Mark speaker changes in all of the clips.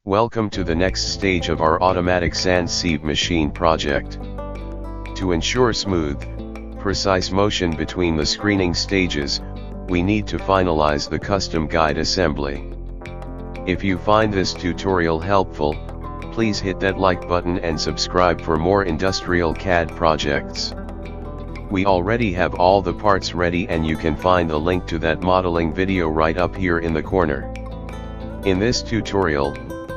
Speaker 1: Welcome to the next stage of our automatic sand sieve machine project. To ensure smooth, precise motion between the screening stages, we need to finalize the custom guide assembly. If you find this tutorial helpful, please hit that like button and subscribe for more industrial CAD projects. We already have all the parts ready, and you can find the link to that modeling video right up here in the corner. In this tutorial,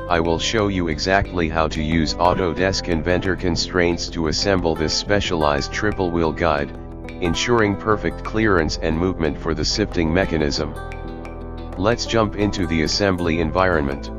Speaker 1: I will show you exactly how to use Autodesk Inventor constraints to assemble this specialized triple wheel guide, ensuring perfect clearance and movement for the sifting mechanism. Let's jump into the assembly environment.